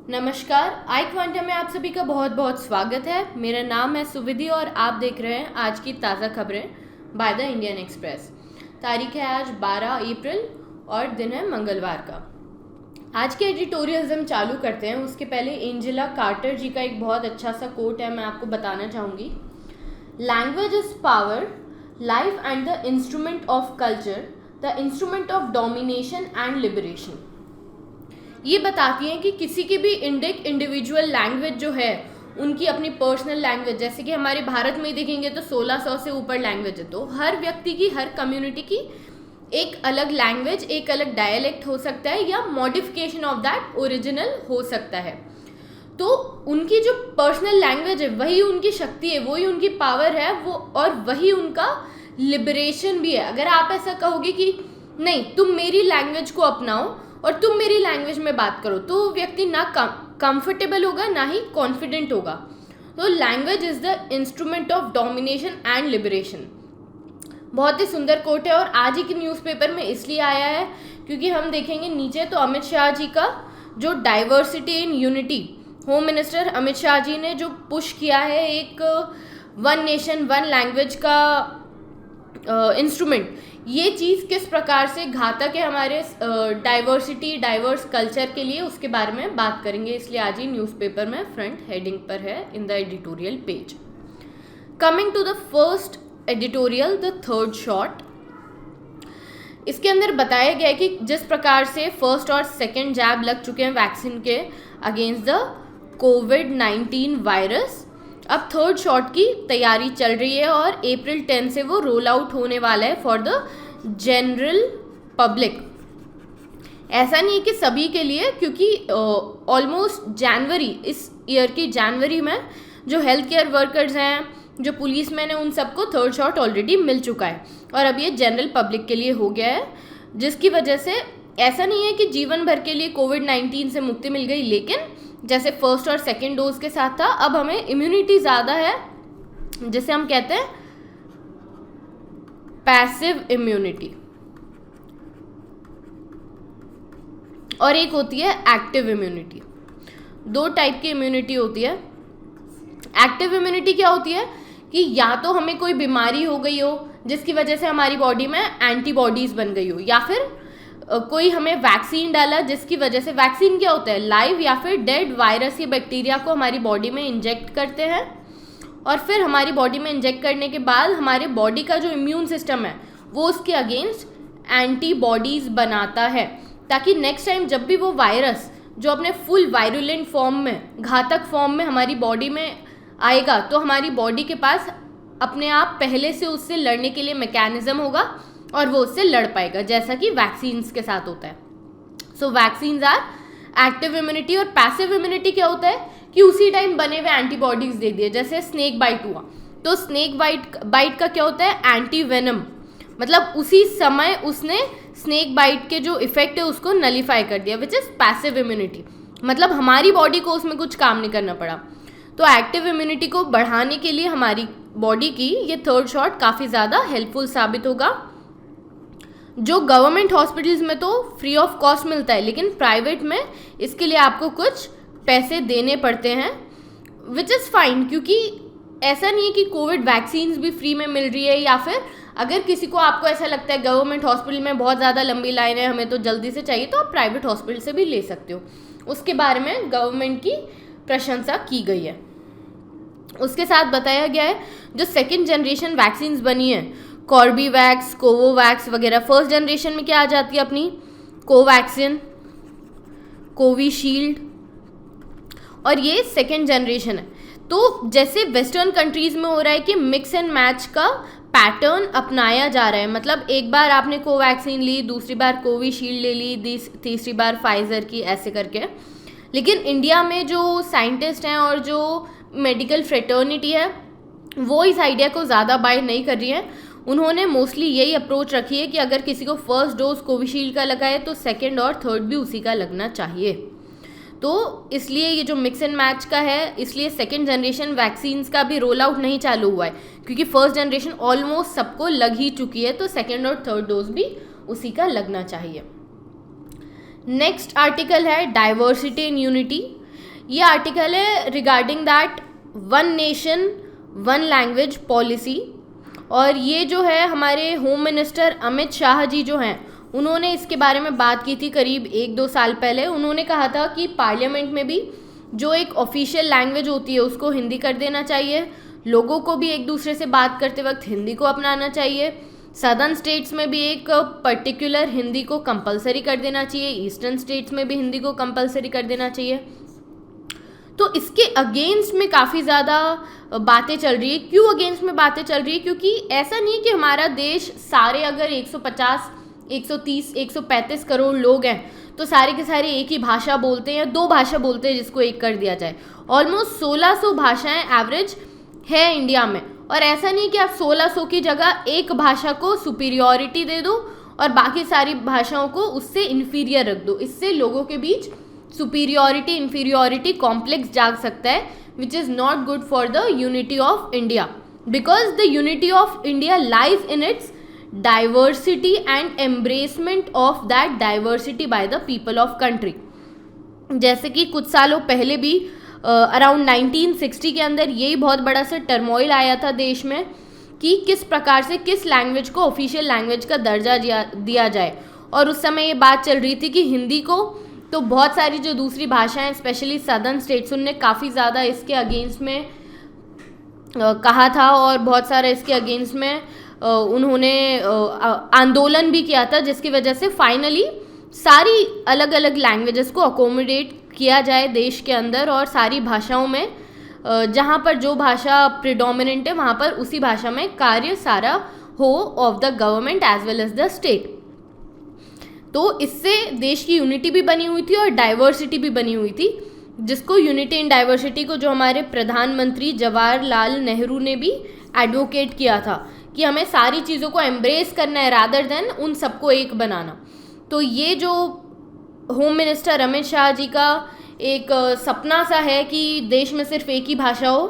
नमस्कार, आई क्वांटम में आप सभी का बहुत बहुत स्वागत है। मेरा नाम है सुविधि और आप देख रहे हैं आज की ताज़ा खबरें बाय द इंडियन एक्सप्रेस। तारीख है आज 12 अप्रैल और दिन है मंगलवार का। आज के एडिटोरियल्स हम चालू करते हैं, उसके पहले एंजेला कार्टर जी का एक बहुत अच्छा सा कोट है, मैं आपको बताना चाहूँगी। Language is power, life and the instrument of culture, the instrument of domination and liberation. ये बताती हैं कि किसी की भी इंडिविजुअल लैंग्वेज जो है, उनकी अपनी पर्सनल लैंग्वेज, जैसे कि हमारे भारत में ही देखेंगे तो 1600 से ऊपर लैंग्वेज है। तो हर व्यक्ति की, हर कम्युनिटी की एक अलग लैंग्वेज, एक अलग डायलेक्ट हो सकता है या मॉडिफिकेशन ऑफ दैट ओरिजिनल हो सकता है। तो उनकी जो पर्सनल लैंग्वेज है वही उनकी शक्ति है, वही उनकी पावर है, वो और वही उनका लिबरेशन भी है। अगर आप ऐसा कहोगे कि नहीं, तुम मेरी लैंग्वेज को अपनाओ और तुम मेरी लैंग्वेज में बात करो, तो व्यक्ति ना कंफर्टेबल होगा ना ही कॉन्फिडेंट होगा। तो language is the instrument of domination and liberation. बहुत ही सुंदर कोट है और आज ही के न्यूज़पेपर में इसलिए आया है क्योंकि हम देखेंगे नीचे तो अमित शाह जी का जो diversity in unity, home minister Amit Shah ji ने जो पुश किया है एक वन नेशन वन लैंग्वेज का इंस्ट्रूमेंट, ये चीज़ किस प्रकार से घातक है हमारे डाइवर्सिटी, डाइवर्स कल्चर के लिए, उसके बारे में बात करेंगे। इसलिए आज ही न्यूज़पेपर में फ्रंट हेडिंग पर है in the editorial page. Coming to the first editorial, the third shot. इसके अंदर बताया गया है कि जिस प्रकार से फर्स्ट और सेकेंड जैब लग चुके हैं वैक्सीन के अगेंस्ट द कोविड-19 वायरस, अब थर्ड शॉट की तैयारी चल रही है और अप्रैल 10 से वो रोल आउट होने वाला है फॉर द जनरल पब्लिक। ऐसा नहीं है कि सभी के लिए, क्योंकि ऑलमोस्ट जनवरी, इस ईयर की जनवरी में जो हेल्थ केयर वर्कर्स हैं, जो पुलिसमैन हैं, उन सबको थर्ड शॉट ऑलरेडी मिल चुका है और अब ये जनरल पब्लिक के लिए हो गया है, जिसकी वजह से ऐसा नहीं है कि जीवन भर के लिए कोविड-19 से मुक्ति मिल गई, लेकिन जैसे फर्स्ट और सेकेंड डोज के साथ था, अब हमें इम्यूनिटी ज़्यादा है, जिसे हम कहते हैं पैसिव इम्यूनिटी, और एक होती है एक्टिव इम्यूनिटी। दो टाइप की इम्यूनिटी होती है। एक्टिव इम्यूनिटी क्या होती है कि या तो हमें कोई बीमारी हो गई हो जिसकी वजह से हमारी बॉडी में एंटीबॉडीज बन गई हो, या फिर कोई हमें वैक्सीन डाला जिसकी वजह से, वैक्सीन क्या होता है, लाइव या फिर डेड वायरस या बैक्टीरिया को हमारी बॉडी में इंजेक्ट करते हैं और फिर हमारी बॉडी में इंजेक्ट करने के बाद हमारे बॉडी का जो इम्यून सिस्टम है वो उसके अगेंस्ट एंटीबॉडीज बनाता है, ताकि नेक्स्ट टाइम जब भी वो वायरस जो अपने फुल वायरुलेंट फॉर्म में, घातक फॉर्म में हमारी बॉडी में आएगा, तो हमारी बॉडी के पास अपने आप पहले से उससे लड़ने के लिए मैकेनिज्म होगा और वो उससे लड़ पाएगा, जैसा कि वैक्सीन्स के साथ होता है। सो वैक्सीन्स आर एक्टिव इम्यूनिटी। और पैसिव इम्यूनिटी क्या होता है कि उसी टाइम बने हुए एंटीबॉडीज दे दिए, जैसे स्नेक बाइट हुआ तो स्नेक बाइट का क्या होता है, एंटी वेनम, मतलब उसी समय उसने स्नेक बाइट के जो इफेक्ट है उसको नलीफाई कर दिया, विच इज पैसिव इम्यूनिटी, मतलब हमारी बॉडी को उसमें कुछ काम नहीं करना पड़ा। तो एक्टिव इम्यूनिटी को बढ़ाने के लिए हमारी बॉडी की ये थर्ड शॉट काफ़ी ज़्यादा हेल्पफुल साबित होगा। जो गवर्नमेंट हॉस्पिटल्स में तो फ्री ऑफ कॉस्ट मिलता है, लेकिन प्राइवेट में इसके लिए आपको कुछ पैसे देने पड़ते हैं, विच इज़ फाइन, क्योंकि ऐसा नहीं है कि कोविड वैक्सीन्स भी फ्री में मिल रही है, या फिर अगर किसी को, आपको ऐसा लगता है गवर्नमेंट हॉस्पिटल में बहुत ज़्यादा लंबी लाइन है, हमें तो जल्दी से चाहिए, तो आप प्राइवेट हॉस्पिटल से भी ले सकते हो। उसके बारे में गवर्नमेंट की प्रशंसा की गई है। उसके साथ बताया गया है जो सेकेंड जनरेशन वैक्सीन्स बनी है, कॉर्बीवैक्स, कोवोवैक्स वगैरह, फर्स्ट जनरेशन में क्या आ जाती है अपनी कोवैक्सिन, कोविशील्ड, और ये सेकेंड जनरेशन है। तो जैसे वेस्टर्न कंट्रीज़ में हो रहा है कि मिक्स एंड मैच का पैटर्न अपनाया जा रहा है, मतलब एक बार आपने कोवैक्सिन ली, दूसरी बार कोविशील्ड ले ली, तीसरी बार फाइज़र की, ऐसे करके। लेकिन इंडिया में जो साइंटिस्ट हैं और जो मेडिकल फ्रेटर्निटी है वो इस आइडिया को ज़्यादा बाय नहीं कर रही है। उन्होंने मोस्टली यही अप्रोच रखी है कि अगर किसी को फर्स्ट डोज कोविशील्ड का लगा है तो सेकेंड और थर्ड भी उसी का लगना चाहिए। तो इसलिए ये जो मिक्स एंड मैच का है, इसलिए सेकेंड जनरेशन वैक्सीन्स का भी रोल आउट नहीं चालू हुआ है, क्योंकि फर्स्ट जनरेशन ऑलमोस्ट सबको लग ही चुकी है, तो सेकेंड और थर्ड डोज भी उसी का लगना चाहिए। नेक्स्ट आर्टिकल है डाइवर्सिटी इन यूनिटी। ये आर्टिकल है regarding that one nation one language policy. और ये जो है हमारे होम मिनिस्टर अमित शाह जी जो हैं उन्होंने इसके बारे में बात की थी करीब 1-2 साल पहले। उन्होंने कहा था कि पार्लियामेंट में भी जो एक ऑफिशियल लैंग्वेज होती है उसको हिंदी कर देना चाहिए, लोगों को भी एक दूसरे से बात करते वक्त हिंदी को अपनाना चाहिए, सदर्न स्टेट्स में भी एक पर्टिकुलर हिंदी को कंपलसरी कर देना चाहिए, ईस्टर्न स्टेट्स में भी हिंदी को कंपलसरी कर देना चाहिए। तो इसके अगेंस्ट में काफ़ी ज़्यादा बातें चल रही है। क्यों अगेंस्ट में बातें चल रही है? क्योंकि ऐसा नहीं है कि हमारा देश सारे अगर 150, 130, 135 करोड़ लोग हैं तो सारे के सारे एक ही भाषा बोलते हैं या 2 भाषा बोलते हैं जिसको एक कर दिया जाए। ऑलमोस्ट 1600 भाषाएं एवरेज है इंडिया में, और ऐसा नहीं कि आप 1600 की जगह एक भाषा को सुपीरियॉरिटी दे दो और बाकी सारी भाषाओं को उससे इन्फीरियर रख दो। इससे लोगों के बीच सुपीरियॉरिटी इन्फीरियॉरिटी कॉम्प्लेक्स जाग सकता है, which is not good for the unity of India, because the unity of India lies in its diversity and embracement of that diversity by the people of country. जैसे कि कुछ सालों पहले भी around 1960 के अंदर यही बहुत बड़ा सा टर्मोइल आया था देश में कि किस प्रकार से किस लैंग्वेज को ऑफिशियल लैंग्वेज का दर्जा दिया जाए। और उस समय ये बात चल रही थी कि हिंदी को तो बहुत सारी जो दूसरी भाषाएं स्पेशली सदर्न स्टेट्स उनने काफ़ी ज़्यादा इसके अगेंस्ट में कहा था और बहुत सारा इसके अगेंस्ट में उन्होंने आंदोलन भी किया था, जिसकी वजह से फाइनली सारी अलग अलग लैंग्वेजेस को अकोमोडेट किया जाए देश के अंदर, और सारी भाषाओं में जहाँ पर जो भाषा प्रिडोमिनेंट है वहाँ पर उसी भाषा में कार्य सारा हो of the government as well as the state. तो इससे देश की यूनिटी भी बनी हुई थी और डाइवर्सिटी भी बनी हुई थी, जिसको यूनिटी इन डाइवर्सिटी को जो हमारे प्रधानमंत्री जवाहरलाल नेहरू ने भी एडवोकेट किया था कि हमें सारी चीज़ों को एम्ब्रेस करना है रादर देन उन सबको एक बनाना। तो ये जो होम मिनिस्टर अमित शाह जी का एक सपना सा है कि देश में सिर्फ एक ही भाषा हो,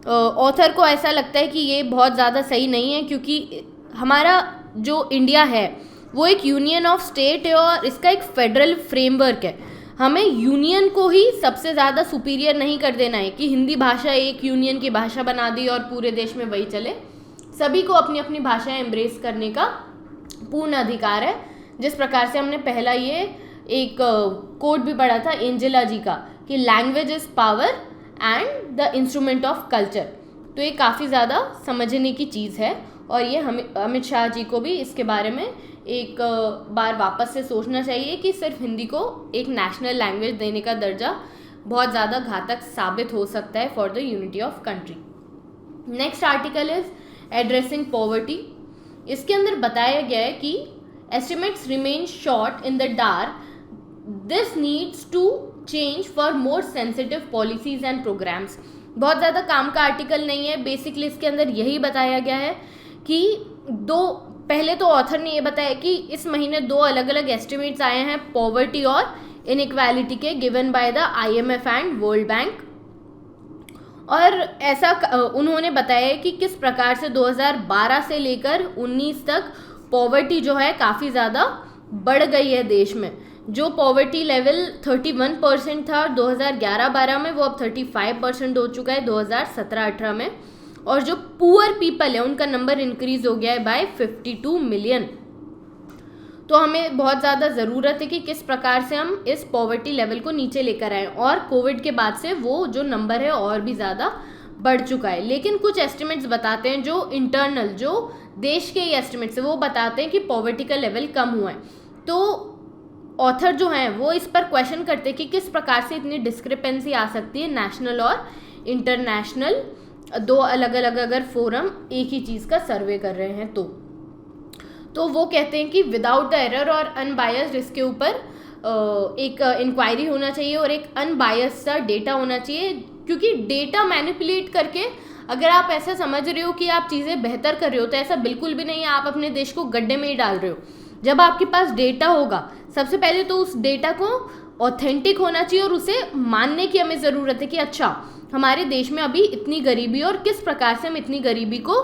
ऑथर को ऐसा लगता है कि ये बहुत ज़्यादा सही नहीं है, क्योंकि हमारा जो इंडिया है वो एक यूनियन ऑफ स्टेट है और इसका एक फेडरल फ्रेमवर्क है। हमें यूनियन को ही सबसे ज़्यादा सुपीरियर नहीं कर देना है कि हिंदी भाषा एक यूनियन की भाषा बना दी और पूरे देश में वही चले। सभी को अपनी अपनी भाषाएं एम्ब्रेस करने का पूर्ण अधिकार है। जिस प्रकार से हमने पहला ये एक कोट भी पढ़ा था एंजेला जी का कि language is power and the instrument of culture. तो ये काफ़ी ज़्यादा समझने की चीज़ है और ये हमें अमित शाह जी को भी इसके बारे में एक बार वापस से सोचना चाहिए कि सिर्फ हिंदी को एक नेशनल लैंग्वेज देने का दर्जा बहुत ज़्यादा घातक साबित हो सकता है for the unity of country. Next article is addressing poverty. इसके अंदर बताया गया है कि estimates remain short in the dark, this needs to change for more sensitive policies and programs. बहुत ज़्यादा काम का आर्टिकल नहीं है, बेसिकली इसके अंदर यही बताया गया है कि पहले तो ऑथर ने ये बताया कि इस महीने 2 अलग अलग एस्टिमेट्स आए हैं पॉवर्टी और इनइक्वालिटी के, given by the IMF and world bank. और ऐसा उन्होंने बताया कि किस प्रकार से 2012 से लेकर 19 तक पॉवर्टी जो है काफ़ी ज़्यादा बढ़ गई है देश में। जो पॉवर्टी लेवल 31% था 2011-12 में, वो अब 35% हो चुका है 2017-18 में। और जो पुअर पीपल है उनका नंबर इंक्रीज हो गया है बाय 52 मिलियन। तो हमें बहुत ज़्यादा ज़रूरत है कि किस प्रकार से हम इस पॉवर्टी लेवल को नीचे लेकर आएँ, और कोविड के बाद से वो जो नंबर है और भी ज़्यादा बढ़ चुका है। लेकिन कुछ एस्टिमेट्स बताते हैं जो इंटरनल, जो देश के एस्टिमेट्स है वो बताते हैं कि पॉवर्टी का लेवल कम हुआ है। तो ऑथर जो हैं वो इस पर क्वेश्चन करते हैं कि किस प्रकार से इतनी डिस्क्रिपेंसी आ सकती है नेशनल और इंटरनेशनल, 2 अलग अलग अगर फोरम एक ही चीज़ का सर्वे कर रहे हैं। तो वो कहते हैं कि विदाउट द एरर और अनबायस्ड इसके ऊपर एक इंक्वायरी होना चाहिए और एक अनबायस्ड सा डेटा होना चाहिए, क्योंकि डेटा मैनिपुलेट करके अगर आप ऐसा समझ रहे हो कि आप चीज़ें बेहतर कर रहे हो तो ऐसा बिल्कुल भी नहीं है, आप अपने देश को गड्ढे में ही डाल रहे हो। जब आपके पास डेटा होगा, सबसे पहले तो उस डेटा को ऑथेंटिक होना चाहिए और उसे मानने की हमें ज़रूरत है कि अच्छा हमारे देश में अभी इतनी गरीबी और किस प्रकार से हम इतनी गरीबी को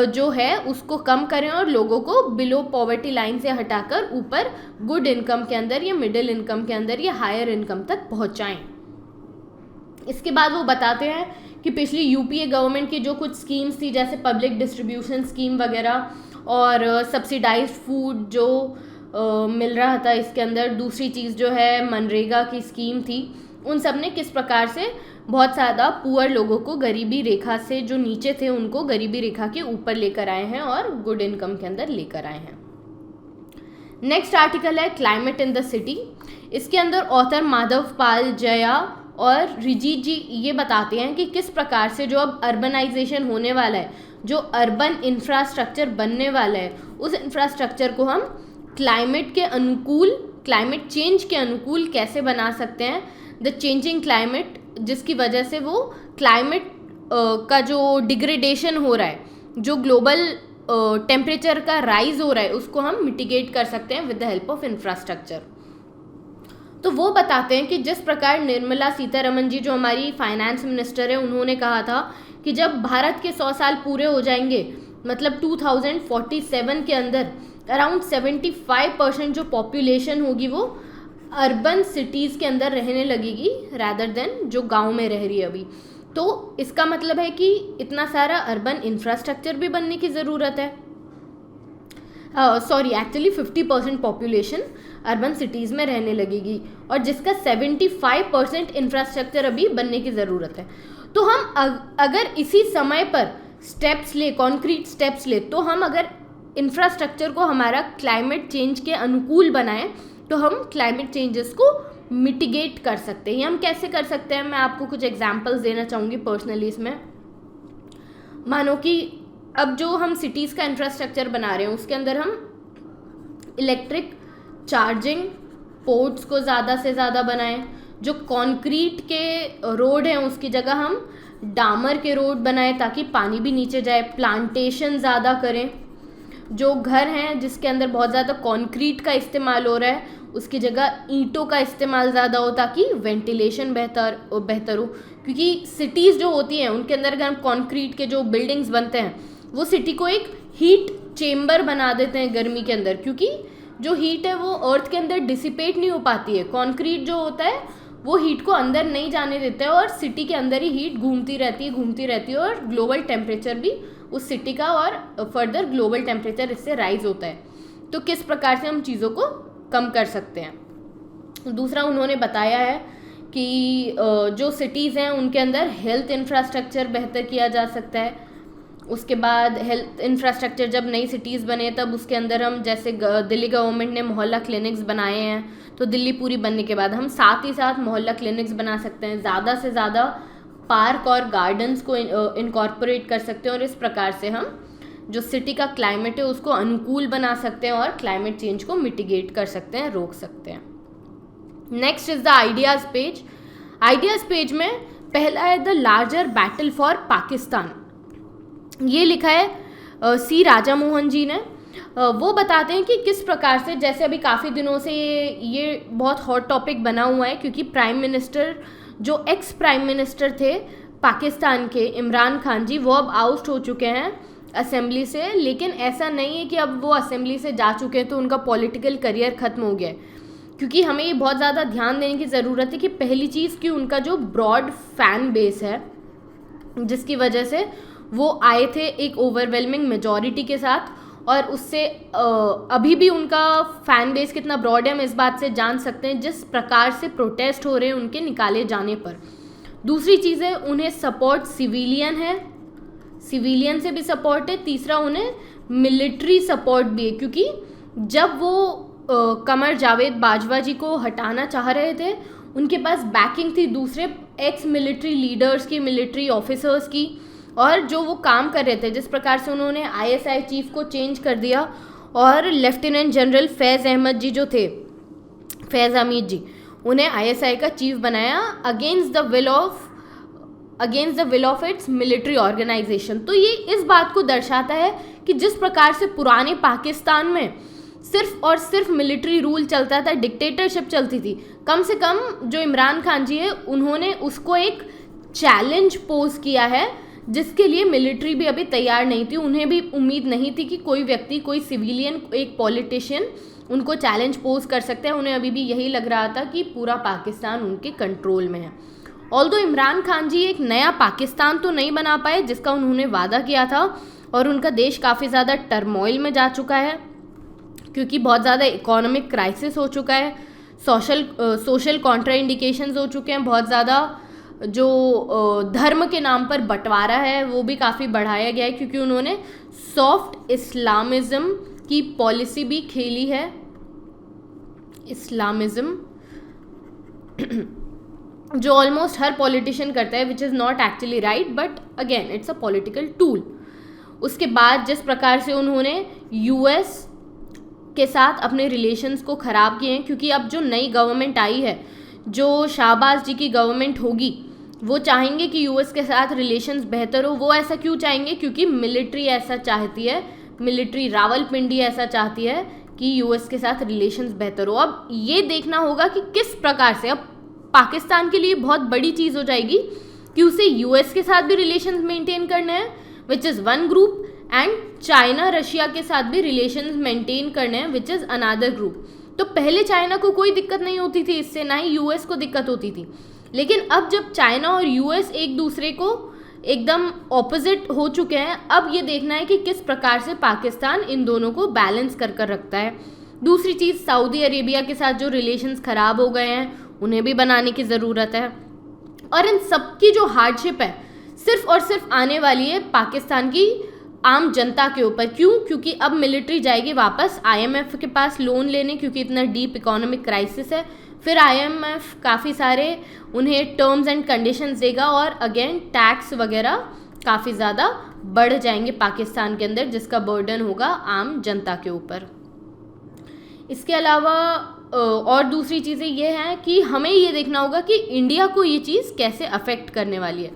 जो है उसको कम करें और लोगों को बिलो पॉवर्टी लाइन से हटाकर ऊपर गुड इनकम के अंदर या मिडिल इनकम के अंदर या हायर इनकम तक पहुंचाएं। इसके बाद वो बताते हैं कि पिछली यूपीए गवर्नमेंट की जो कुछ स्कीम्स थी, जैसे पब्लिक डिस्ट्रीब्यूशन स्कीम वगैरह और सब्सिडाइज्ड फूड जो मिल रहा था इसके अंदर, दूसरी चीज़ जो है मनरेगा की स्कीम थी, उन सब ने किस प्रकार से बहुत ज़्यादा पुअर लोगों को गरीबी रेखा से, जो नीचे थे उनको गरीबी रेखा के ऊपर लेकर आए हैं और गुड इनकम के अंदर लेकर आए हैं। नेक्स्ट आर्टिकल है क्लाइमेट इन द सिटी। इसके अंदर ऑथर माधव पाल जया और रिजीत जी ये बताते हैं कि किस प्रकार से जो अब अर्बनाइजेशन होने वाला है, जो अर्बन इंफ्रास्ट्रक्चर बनने वाला है, उस इंफ्रास्ट्रक्चर को हम क्लाइमेट के अनुकूल, क्लाइमेट चेंज के अनुकूल कैसे बना सकते हैं। द चेंजिंग क्लाइमेट, जिसकी वजह से वो क्लाइमेट का जो डिग्रेडेशन हो रहा है, जो ग्लोबल टेम्परेचर का राइज हो रहा है, उसको हम मिटिगेट कर सकते हैं with the help of infrastructure. तो वो बताते हैं कि जिस प्रकार निर्मला सीतारमण जी जो हमारी फाइनेंस मिनिस्टर है, उन्होंने कहा था कि जब भारत के 100 साल पूरे हो जाएंगे, मतलब 2047 के अंदर अराउंड 75% जो पॉपुलेशन होगी वो अर्बन सिटीज़ के अंदर रहने लगेगी रैदर देन जो गांव में रह रही है अभी। तो इसका मतलब है कि इतना सारा अर्बन इंफ्रास्ट्रक्चर भी बनने की ज़रूरत है। एक्चुअली 50% पॉपुलेशन अर्बन सिटीज़ में रहने लगेगी और जिसका 75% इंफ्रास्ट्रक्चर अभी बनने की ज़रूरत है। तो हम अगर इसी समय पर स्टेप्स ले, कॉन्क्रीट स्टेप्स ले, तो हम अगर इंफ्रास्ट्रक्चर को हमारा क्लाइमेट चेंज के अनुकूल बनाएं तो हम क्लाइमेट चेंजेस को मिटिगेट कर सकते हैं। ये हम कैसे कर सकते हैं, मैं आपको कुछ एग्जांपल्स देना चाहूँगी पर्सनली इसमें। मानो कि अब जो हम सिटीज़ का इंफ्रास्ट्रक्चर बना रहे हैं उसके अंदर हम इलेक्ट्रिक चार्जिंग पोर्ट्स को ज़्यादा से ज़्यादा बनाएं, जो कंक्रीट के रोड हैं उसकी जगह हम डामर के रोड बनाएं ताकि पानी भी नीचे जाए, प्लांटेशन ज़्यादा करें, जो घर हैं जिसके अंदर बहुत ज़्यादा कंक्रीट का इस्तेमाल हो रहा है उसकी जगह ईंटों का इस्तेमाल ज़्यादा हो ताकि वेंटिलेशन बेहतर हो, क्योंकि सिटीज़ जो होती हैं उनके अंदर अगर हम कंक्रीट के जो बिल्डिंग्स बनते हैं वो सिटी को एक हीट चेम्बर बना देते हैं गर्मी के अंदर, क्योंकि जो हीट है वो अर्थ के अंदर डिसिपेट नहीं हो पाती है। कंक्रीट जो होता है वो हीट को अंदर नहीं जाने देता है और सिटी के अंदर ही हीट घूमती रहती है और ग्लोबल टेम्परेचर भी उस सिटी का और फर्दर ग्लोबल टेम्परेचर इससे राइज होता है। तो किस प्रकार से हम चीज़ों को कम कर सकते हैं। दूसरा उन्होंने बताया है कि जो सिटीज़ हैं उनके अंदर हेल्थ इंफ्रास्ट्रक्चर बेहतर किया जा सकता है। उसके बाद हेल्थ इंफ्रास्ट्रक्चर जब नई सिटीज़ बने तब उसके अंदर हम, जैसे दिल्ली गवर्नमेंट ने मोहल्ला क्लिनिक्स बनाए हैं, तो दिल्ली पूरी बनने के बाद हम साथ ही साथ मोहल्ला क्लिनिक्स बना सकते हैं, ज़्यादा से ज़्यादा पार्क और गार्डन्स को इनकॉर्पोरेट कर सकते हैं और इस प्रकार से हम जो सिटी का क्लाइमेट है उसको अनुकूल बना सकते हैं और क्लाइमेट चेंज को मिटिगेट कर सकते हैं, रोक सकते हैं। Next is the ideas page. Ideas page में पहला है the larger battle for Pakistan. ये लिखा है सी राजा मोहन जी ने। वो बताते हैं कि किस प्रकार से, जैसे अभी काफ़ी दिनों से ये बहुत हॉट टॉपिक बना हुआ है, क्योंकि प्राइम मिनिस्टर जो एक्स प्राइम मिनिस्टर थे पाकिस्तान के इमरान खान जी, वो अब आउट हो चुके हैं असेंबली से। लेकिन ऐसा नहीं है कि अब वो असेंबली से जा चुके हैं तो उनका पॉलिटिकल करियर ख़त्म हो गया है, क्योंकि हमें ये बहुत ज़्यादा ध्यान देने की ज़रूरत है कि पहली चीज़ कि उनका जो ब्रॉड फैन बेस है, जिसकी वजह से वो आए थे एक ओवरवेलमिंग मेजॉरिटी के साथ, और उससे अभी भी उनका फ़ैन बेस कितना ब्रॉड है हम इस बात से जान सकते हैं जिस प्रकार से प्रोटेस्ट हो रहे हैं उनके निकाले जाने पर। दूसरी चीज़ है उन्हें सपोर्ट सिविलियन है, सिविलियन से भी सपोर्ट है। तीसरा उन्हें मिलिट्री सपोर्ट भी है, क्योंकि जब वो कमर जावेद बाजवा जी को हटाना चाह रहे थे उनके पास बैकिंग थी दूसरे एक्स मिलिट्री लीडर्स की, मिलिट्री ऑफिसर्स की, और जो वो काम कर रहे थे, जिस प्रकार से उन्होंने आईएसआई चीफ को चेंज कर दिया और लेफ्टिनेंट जनरल फैज़ अहमद जी जो थे, फैज़ हमीद जी, उन्हें आईएसआई का चीफ बनाया against the will of its military organization. तो ये इस बात को दर्शाता है कि जिस प्रकार से पुराने पाकिस्तान में सिर्फ और सिर्फ मिलिट्री रूल चलता था, डिक्टेटरशिप चलती थी, कम से कम जो इमरान खान जी है उन्होंने उसको एक चैलेंज पोज किया है, जिसके लिए मिलिट्री भी अभी तैयार नहीं थी। उन्हें भी उम्मीद नहीं थी कि कोई व्यक्ति, कोई सिविलियन, एक पॉलिटिशियन उनको चैलेंज पोज कर सकते हैं। उन्हें अभी भी यही लग रहा था कि पूरा पाकिस्तान उनके कंट्रोल में है। ऑल्दो इमरान खान जी एक नया पाकिस्तान तो नहीं बना पाए जिसका उन्होंने वादा किया था, और उनका देश काफ़ी ज़्यादा टर्मोइल में जा चुका है क्योंकि बहुत ज़्यादा इकोनॉमिक क्राइसिस हो चुका है, सोशल कॉन्ट्रा इंडिकेशंस हो चुके हैं, बहुत ज़्यादा जो धर्म के नाम पर बंटवारा है वो भी काफ़ी बढ़ाया गया है क्योंकि उन्होंने सॉफ्ट इस्लामिज़म की पॉलिसी भी खेली है। इस्लामिज़म जो ऑलमोस्ट हर पॉलिटिशियन करता है, which is not actually right, but again it's a political tool. उसके बाद जिस प्रकार से उन्होंने यूएस के साथ अपने रिलेशंस को ख़राब किए हैं, क्योंकि अब जो नई गवर्नमेंट आई है, जो शाहबाज जी की गवर्नमेंट होगी, वो चाहेंगे कि यूएस के साथ रिलेशंस बेहतर हो। वो ऐसा क्यों चाहेंगे? क्योंकि मिलिट्री ऐसा चाहती है, मिलिट्री रावलपिंडी ऐसा चाहती है कि यूएस के साथ रिलेशंस बेहतर हो। अब ये देखना होगा कि किस प्रकार से, अब पाकिस्तान के लिए बहुत बड़ी चीज़ हो जाएगी कि उसे यूएस के साथ भी रिलेशंस मेंटेन करने हैं, which is one group, and China Russia के साथ भी रिलेशंस मेंटेन करने हैं, विच इज़ अनदर ग्रुप। तो पहले चाइना को कोई दिक्कत नहीं होती थी इससे, ना ही यूएस को दिक्कत होती थी, लेकिन अब जब चाइना और यूएस एक दूसरे को एकदम ऑपोजिट हो चुके हैं, अब ये देखना है कि किस प्रकार से पाकिस्तान इन दोनों को बैलेंस कर कर रखता है। दूसरी चीज़, सऊदी अरेबिया के साथ जो रिलेशंस ख़राब हो गए हैं उन्हें भी बनाने की ज़रूरत है, और इन सब की जो हार्डशिप है सिर्फ और सिर्फ आने वाली है पाकिस्तान की आम जनता के ऊपर। क्यों? क्योंकि अब मिलिट्री जाएगी वापस आईएमएफ के पास लोन लेने, क्योंकि इतना डीप इकोनॉमिक क्राइसिस है। फिर आईएमएफ काफ़ी सारे उन्हें टर्म्स एंड कंडीशंस देगा, और अगेन टैक्स वगैरह काफ़ी ज़्यादा बढ़ जाएंगे पाकिस्तान के अंदर, जिसका बर्डन होगा आम जनता के ऊपर। इसके अलावा और दूसरी चीज़ें ये हैं कि हमें ये देखना होगा कि इंडिया को ये चीज़ कैसे अफेक्ट करने वाली है।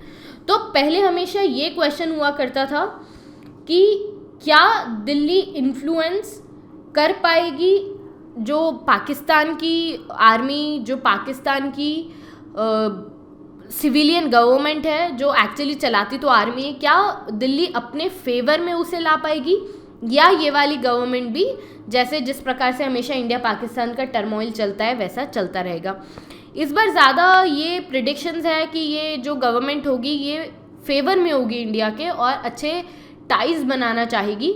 तो पहले हमेशा ये क्वेश्चन हुआ करता था कि क्या दिल्ली इन्फ्लुएंस कर पाएगी जो पाकिस्तान की आर्मी, जो पाकिस्तान की सिविलियन गवर्नमेंट है, जो एक्चुअली चलाती तो आर्मी है, क्या दिल्ली अपने फेवर में उसे ला पाएगी, या ये वाली गवर्नमेंट भी जैसे जिस प्रकार से हमेशा इंडिया पाकिस्तान का टर्मोइल चलता है वैसा चलता रहेगा। इस बार ज़्यादा ये प्रिडिक्शंस है कि ये जो गवर्नमेंट होगी ये फेवर में होगी इंडिया के, और अच्छे टाइज बनाना चाहेगी।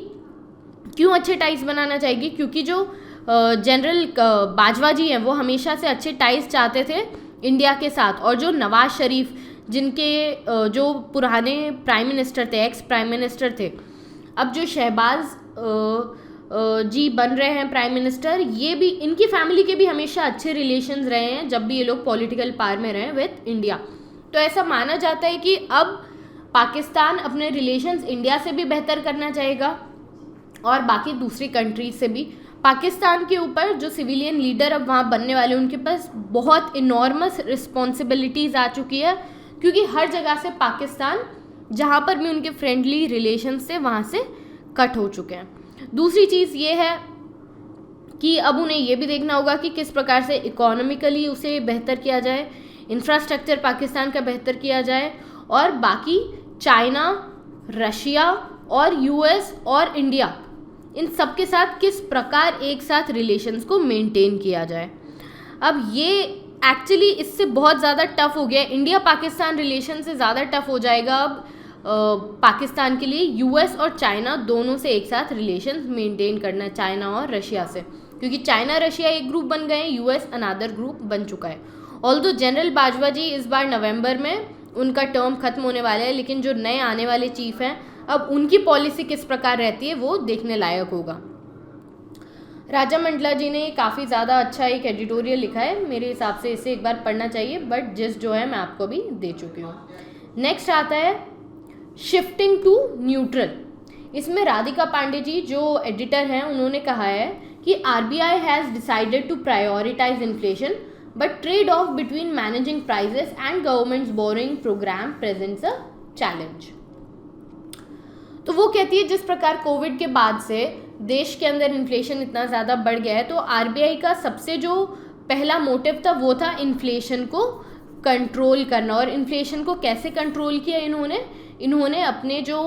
क्यों अच्छे टाइज बनाना चाहेगी? क्योंकि जो जनरल बाजवा जी हैं वो हमेशा से अच्छे टाइज चाहते थे इंडिया के साथ, और जो नवाज शरीफ जिनके जो पुराने प्राइम मिनिस्टर थे, एक्स प्राइम मिनिस्टर थे, अब जो शहबाज जी बन रहे हैं प्राइम मिनिस्टर, ये भी, इनकी फैमिली के भी हमेशा अच्छे रिलेशंस रहे हैं जब भी ये लोग पॉलिटिकल पावर में रहे विथ इंडिया। तो ऐसा माना जाता है कि अब पाकिस्तान अपने रिलेशंस इंडिया से भी बेहतर करना चाहेगा और बाकी दूसरी कंट्रीज से भी। पाकिस्तान के ऊपर जो सिविलियन लीडर अब वहाँ बनने वाले, उनके पास बहुत इनॉर्मस रिस्पॉन्सिबिलिटीज़ आ चुकी है, क्योंकि हर जगह से पाकिस्तान जहाँ पर भी उनके फ्रेंडली रिलेशंस थे वहाँ से कट हो चुके हैं। दूसरी चीज़ ये है कि अब उन्हें ये भी देखना होगा कि किस प्रकार से इकोनॉमिकली उसे बेहतर किया जाए, इंफ्रास्ट्रक्चर पाकिस्तान का बेहतर किया जाए, और बाकी चाइना, रशिया और यूएस और इंडिया, इन सब के साथ किस प्रकार एक साथ रिलेशंस को मेंटेन किया जाए। अब ये एक्चुअली इससे बहुत ज़्यादा टफ हो गया, इंडिया पाकिस्तान रिलेशन से ज़्यादा टफ हो जाएगा अब पाकिस्तान के लिए यूएस और चाइना दोनों से एक साथ रिलेशंस मेंटेन करना, चाइना और रशिया से, क्योंकि चाइना रशिया एक ग्रुप बन गए हैं, यूएस अनदर ग्रुप बन चुका है। ऑल्दो जनरल बाजवा जी इस बार नवंबर में उनका टर्म खत्म होने वाला है, लेकिन जो नए आने वाले चीफ हैं अब उनकी पॉलिसी किस प्रकार रहती है वो देखने लायक होगा। राजा मंडला जी ने काफ़ी ज़्यादा अच्छा एक एडिटोरियल लिखा है, मेरे हिसाब से इसे एक बार पढ़ना चाहिए, बट जिस जो है मैं आपको भी दे चुकी हूँ। नेक्स्ट आता है शिफ्टिंग टू न्यूट्रल। इसमें राधिका पांडे जी जो एडिटर हैं उन्होंने कहा है कि RBI has decided to prioritize inflation but trade off between managing prices and government's borrowing program presents a challenge. तो वो कहती है जिस प्रकार कोविड के बाद से देश के अंदर इन्फ्लेशन इतना ज़्यादा बढ़ गया है, तो आरबीआई का सबसे जो पहला मोटिव था वो था इन्फ्लेशन को कंट्रोल करना। और इन्फ्लेशन को कैसे कंट्रोल किया इन्होंने अपने जो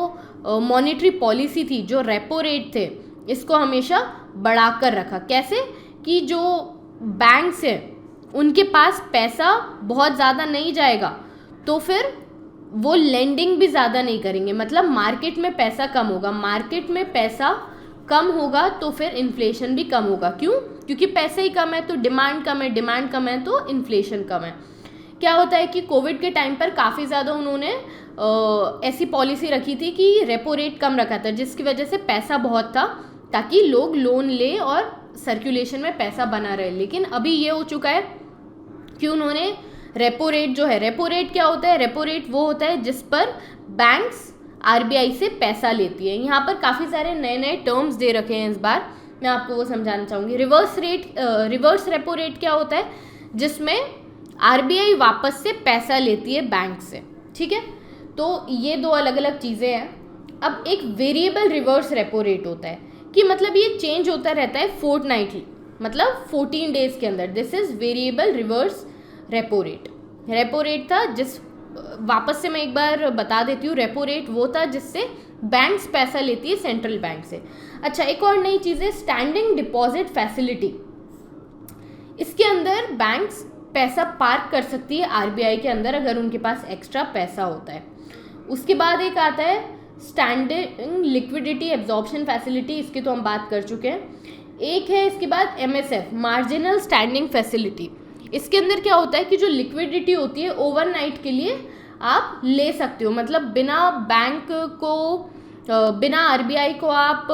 मॉनेटरी पॉलिसी थी, जो रेपो रेट थे, इसको हमेशा बढ़ाकर रखा। कैसे कि जो बैंक्स हैं उनके पास पैसा बहुत ज़्यादा नहीं जाएगा, तो फिर वो लेंडिंग भी ज़्यादा नहीं करेंगे, मतलब मार्केट में पैसा कम होगा। मार्केट में पैसा कम होगा तो फिर इन्फ्लेशन भी कम होगा। क्यों? क्योंकि पैसे ही कम है तो डिमांड कम है, डिमांड कम है तो इन्फ्लेशन कम है। क्या होता है कि कोविड के टाइम पर काफ़ी ज़्यादा उन्होंने ऐसी पॉलिसी रखी थी कि रेपो रेट कम रखा था, जिसकी वजह से पैसा बहुत था ताकि लोग लोन ले और सर्कुलेशन में पैसा बना रहे। लेकिन अभी ये हो चुका है कि उन्होंने रेपो रेट जो है, रेपो रेट क्या होता है? रेपो रेट वो होता है जिस पर बैंक्स आरबीआई से पैसा लेती है। यहाँ पर काफ़ी सारे नए नए टर्म्स दे रखे हैं इस बार, मैं आपको वो समझाना चाहूँगी। रिवर्स रेपो रेट क्या होता है? जिसमें आरबीआई वापस से पैसा लेती है बैंक से, ठीक है। तो ये दो अलग अलग चीज़ें हैं। अब एक वेरिएबल रिवर्स रेपो रेट होता है कि मतलब ये चेंज होता रहता है फोर्टनाइटली, मतलब 14 डेज के अंदर। This is variable reverse repo rate. Repo rate था जिस, वापस से मैं एक बार बता देती हूँ, रेपो रेट वो था जिससे बैंक्स पैसा लेती है सेंट्रल बैंक से। अच्छा, एक और नई चीज़ है स्टैंडिंग डिपॉजिट फैसिलिटी। इसके अंदर बैंक्स पैसा पार्क कर सकती है आरबीआई के अंदर अगर उनके पास एक्स्ट्रा पैसा होता है। उसके बाद एक आता है स्टैंडिंग लिक्विडिटी एब्जॉर्प्शन फैसिलिटी, इसकी तो हम बात कर चुके हैं। एक है इसके बाद एमएसएफ, मार्जिनल स्टैंडिंग फैसिलिटी। इसके अंदर क्या होता है कि जो लिक्विडिटी होती है ओवरनाइट के लिए आप ले सकते हो, मतलब बिना बैंक को, बिना आरबीआई को आप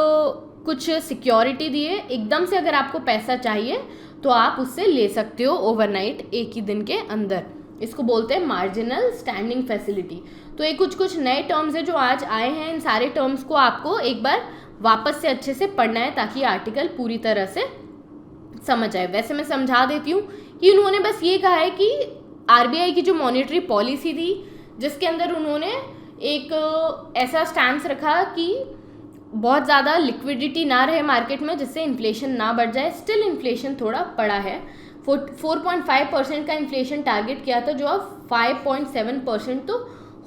कुछ सिक्योरिटी दिए एकदम से अगर आपको पैसा चाहिए तो आप उससे ले सकते हो ओवरनाइट, एक ही दिन के अंदर। इसको बोलते हैं मार्जिनल स्टैंडिंग फैसिलिटी। तो ये कुछ नए टर्म्स है जो आज आए हैं। इन सारे टर्म्स को आपको एक बार वापस से अच्छे से पढ़ना है ताकि आर्टिकल पूरी तरह से समझ आए। वैसे मैं समझा देती हूँ कि उन्होंने बस ये कहा है कि आरबीआई की जो मॉनेटरी पॉलिसी थी जिसके अंदर उन्होंने एक ऐसा स्टैंस रखा कि बहुत ज़्यादा लिक्विडिटी ना रहे मार्केट में जिससे इन्फ्लेशन ना बढ़ जाए। स्टिल इन्फ्लेशन थोड़ा पड़ा है, 4.5% का इन्फ्लेशन टारगेट किया था जो अब 5.7% तो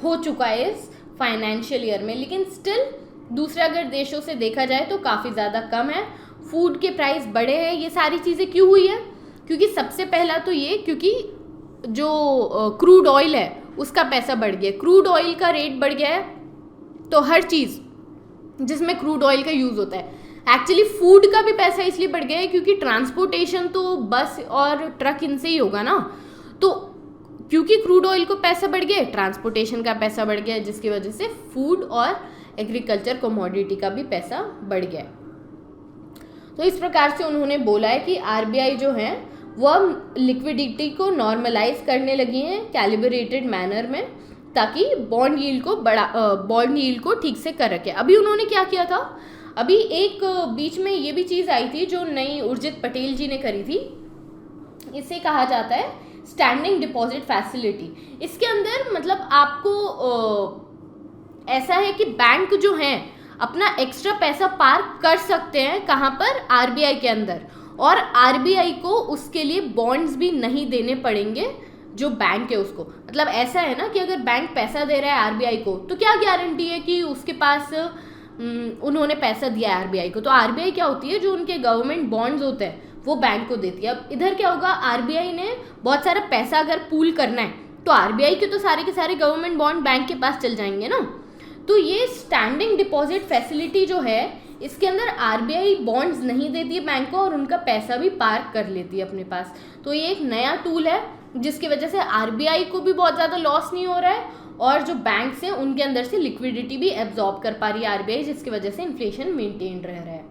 हो चुका है इस फाइनेंशियल ईयर में, लेकिन स्टिल दूसरे अगर देशों से देखा जाए तो काफ़ी ज़्यादा कम है। फूड के प्राइस बढ़े हैं। ये सारी चीज़ें क्यों हुई है? क्योंकि सबसे पहला तो ये, क्योंकि जो क्रूड ऑयल है उसका पैसा बढ़ गया, क्रूड ऑयल का रेट बढ़ गया है। तो हर चीज़ जिसमें क्रूड ऑयल का यूज़ होता है, एक्चुअली फूड का भी पैसा इसलिए बढ़ गया है क्योंकि ट्रांसपोर्टेशन तो बस और ट्रक इनसे ही होगा ना। तो क्योंकि क्रूड ऑयल को पैसा बढ़ गया, ट्रांसपोर्टेशन का पैसा बढ़ गया, जिसकी वजह से फूड और एग्रीकल्चर कमोडिटी का भी पैसा बढ़ गया। तो इस प्रकार से उन्होंने बोला है कि आरबीआई जो है वह लिक्विडिटी को नॉर्मलाइज करने लगी हैं कैलिब्रेटेड मैनर में ताकि बॉन्ड यील्ड को ठीक से कर रखे। अभी उन्होंने क्या किया था, अभी एक बीच में ये भी चीज़ आई थी जो नई उर्जित पटेल जी ने करी थी। इसे कहा जाता है स्टैंडिंग डिपॉजिट फैसिलिटी। इसके अंदर मतलब आपको ऐसा है कि बैंक जो हैं अपना एक्स्ट्रा पैसा पार्क कर सकते हैं, कहाँ पर? आरबीआई के अंदर। और आरबीआई को उसके लिए बॉन्ड्स भी नहीं देने पड़ेंगे जो बैंक है उसको। मतलब ऐसा है ना कि अगर बैंक पैसा दे रहा है आरबीआई को तो क्या गारंटी है कि उसके पास उन्होंने पैसा दिया है आरबीआई को। तो आरबीआई क्या होती है, जो उनके गवर्नमेंट बॉन्ड्स होते हैं वो बैंक को देती है। अब इधर क्या होगा, आरबीआई ने बहुत सारा पैसा अगर पूल करना है तो आरबीआई के तो सारे के सारे गवर्नमेंट बॉन्ड बैंक के पास चल जाएंगे ना। तो ये स्टैंडिंग डिपॉजिट फैसिलिटी जो है इसके अंदर आरबीआई बॉन्ड्स नहीं देती है बैंक को और उनका पैसा भी पार्क कर लेती है अपने पास। तो ये एक नया टूल है जिसकी वजह से आरबीआई को भी बहुत ज़्यादा लॉस नहीं हो रहा है और जो बैंक्स हैं उनके अंदर से लिक्विडिटी भी एब्जॉर्ब कर पा रही है आरबीआई, जिसकी वजह से इन्फ्लेशन मेंटेन रह रहा है।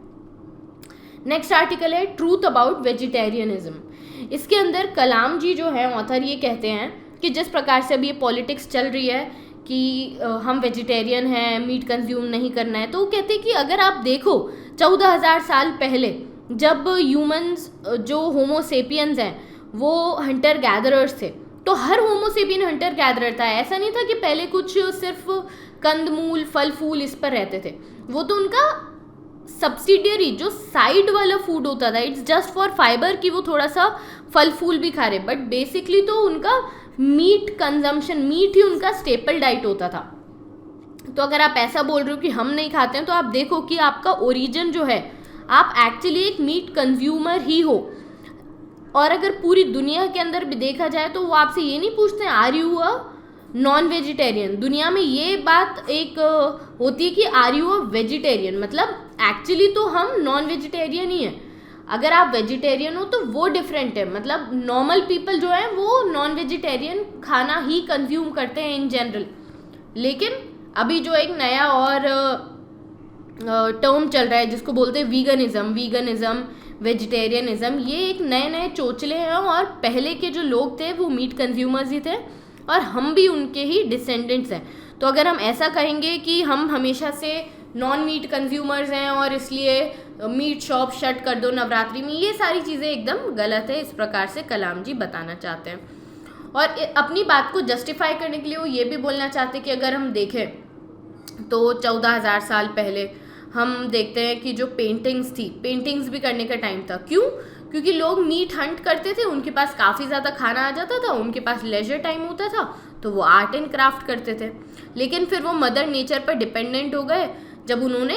नेक्स्ट आर्टिकल है ट्रूथ अबाउट वेजिटेरियनिज्म। इसके अंदर कलाम जी जो है ऑथर, ये कहते हैं कि जिस प्रकार से अभी ये पॉलिटिक्स चल रही है कि हम वेजिटेरियन हैं, मीट कंज्यूम नहीं करना है, तो वो कहते हैं कि अगर आप देखो 14,000 साल पहले जब ह्यूमंस जो होमोसेपियंस हैं वो हंटर गैदरर्स थे, तो हर होमोसेपियन हंटर गैदरर था। ऐसा नहीं था कि पहले कुछ सिर्फ कंदमूल फल फूल इस पर रहते थे। वो तो उनका सब्सिडियरी जो साइड वाला फूड होता था, इट्स जस्ट फॉर फाइबर कि वो थोड़ा सा फल फूल भी खा रहे, बट बेसिकली तो उनका मीट कंजम्पशन, मीट ही उनका स्टेपल डाइट होता था। तो अगर आप ऐसा बोल रहे हो कि हम नहीं खाते हैं तो आप देखो कि आपका ओरिजिन जो है, आप एक्चुअली एक मीट कंज्यूमर ही हो। और अगर पूरी दुनिया के अंदर भी देखा जाए तो वो आपसे ये नहीं पूछते हैं are you a non vegetarian. दुनिया में ये बात एक होती है कि आर यू अ वेजिटेरियन, मतलब एक्चुअली तो हम नॉन वेजिटेरियन ही हैं। अगर आप वेजिटेरियन हो तो वो डिफरेंट है, मतलब नॉर्मल पीपल जो है वो नॉन वेजिटेरियन खाना ही कंज्यूम करते हैं इन जनरल। लेकिन अभी जो एक नया और टर्म चल रहा है जिसको बोलते हैं वीगनिज्म, वेजिटेरियनिज्म, ये एक नए नए चोचले हैं और पहले के जो लोग थे वो मीट कंज्यूमर्स ही थे और हम भी उनके ही डिसेंडेंट्स हैं। तो अगर हम ऐसा कहेंगे कि हम हमेशा से नॉन मीट कंज्यूमर्स हैं और इसलिए मीट शॉप शट कर दो नवरात्रि में, ये सारी चीज़ें एकदम गलत है। इस प्रकार से कलाम जी बताना चाहते हैं और अपनी बात को जस्टिफाई करने के लिए वो ये भी बोलना चाहते हैं कि अगर हम देखें तो 14,000 साल पहले हम देखते हैं कि जो पेंटिंग्स भी करने का टाइम था। क्यों? क्योंकि लोग मीट हंट करते थे, उनके पास काफ़ी ज़्यादा खाना आ जाता था, उनके पास लेजर टाइम होता था, तो वो आर्ट एंड क्राफ्ट करते थे। लेकिन फिर वो मदर नेचर पर डिपेंडेंट हो गए जब उन्होंने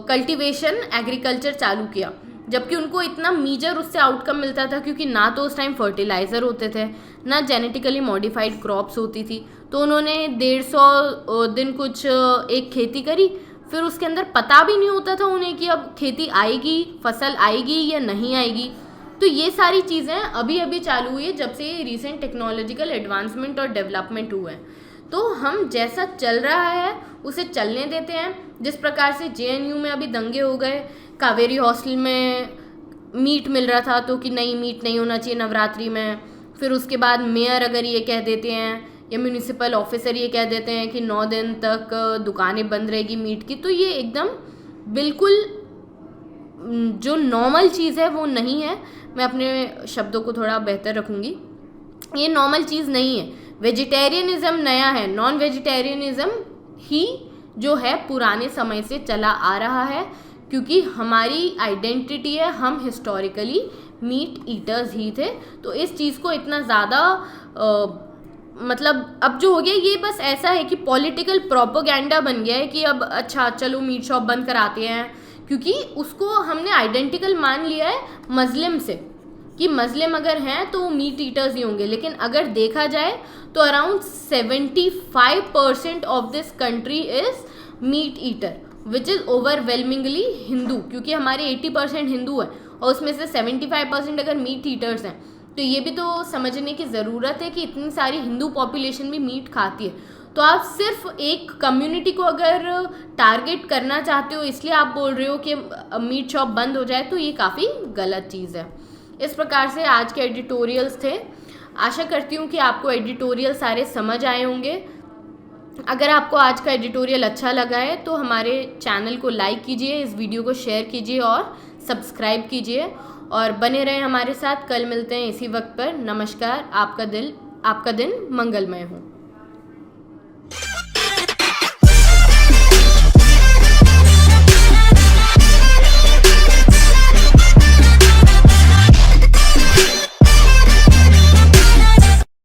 कल्टीवेशन एग्रीकल्चर चालू किया, जबकि उनको इतना मीजर उससे आउटकम मिलता था क्योंकि ना तो उस टाइम फर्टिलाइज़र होते थे, ना जेनेटिकली मॉडिफाइड क्रॉप्स होती थी। तो उन्होंने 150 दिन कुछ एक खेती करी, फिर उसके अंदर पता भी नहीं होता था उन्हें कि अब खेती आएगी, फसल आएगी या नहीं आएगी। तो ये सारी चीज़ें अभी अभी चालू हुई है जब से रिसेंट टेक्नोलॉजिकल एडवांसमेंट और डेवलपमेंट हुए हैं। तो हम जैसा चल रहा है उसे चलने देते हैं। जिस प्रकार से JNU में अभी दंगे हो गए, कावेरी हॉस्टल में मीट मिल रहा था तो कि नहीं, मीट नहीं होना चाहिए नवरात्रि में। फिर उसके बाद मेयर अगर ये कह देते हैं या म्यूनिसिपल ऑफिसर ये कह देते हैं कि 9 दिन तक दुकानें बंद रहेगी मीट की, तो ये एकदम बिल्कुल जो नॉर्मल चीज़ है वो नहीं है। मैं अपने शब्दों को थोड़ा बेहतर रखूँगी, ये नॉर्मल चीज़ नहीं है। वेजिटेरियनिज़म नया है, नॉन वेजिटेरियनिज़म ही जो है पुराने समय से चला आ रहा है, क्योंकि हमारी आइडेंटिटी है, हम हिस्टोरिकली मीट ईटर्स ही थे। तो इस चीज़ को इतना ज़्यादा मतलब अब जो हो गया ये बस ऐसा है कि पॉलिटिकल प्रोपेगेंडा बन गया है कि अब अच्छा चलो मीट शॉप बंद कराते हैं, क्योंकि उसको हमने आइडेंटिकल मान लिया है मजलिम से कि मजलिम अगर हैं तो वो मीट ईटर्स ही होंगे। लेकिन अगर देखा जाए तो around 75% of this country is meat eater, which is overwhelmingly Hindu, क्योंकि हमारे 80% हिंदू है और उसमें से 75% अगर मीट ईटर्स हैं, तो ये भी तो समझने की ज़रूरत है कि इतनी सारी हिंदू पॉपुलेशन भी मीट खाती है। तो आप सिर्फ एक कम्युनिटी को अगर टारगेट करना चाहते हो इसलिए आप बोल रहे हो कि मीट शॉप बंद हो जाए, तो ये काफ़ी गलत चीज़ है। इस प्रकार से आज के एडिटोरियल्स थे। आशा करती हूँ कि आपको एडिटोरियल सारे समझ आए होंगे। अगर आपको आज का एडिटोरियल अच्छा लगा है तो हमारे चैनल को लाइक कीजिए, इस वीडियो को शेयर कीजिए और सब्सक्राइब कीजिए और बने रहें हमारे साथ। कल मिलते हैं इसी वक्त पर। नमस्कार। आपका दिन मंगलमय हो।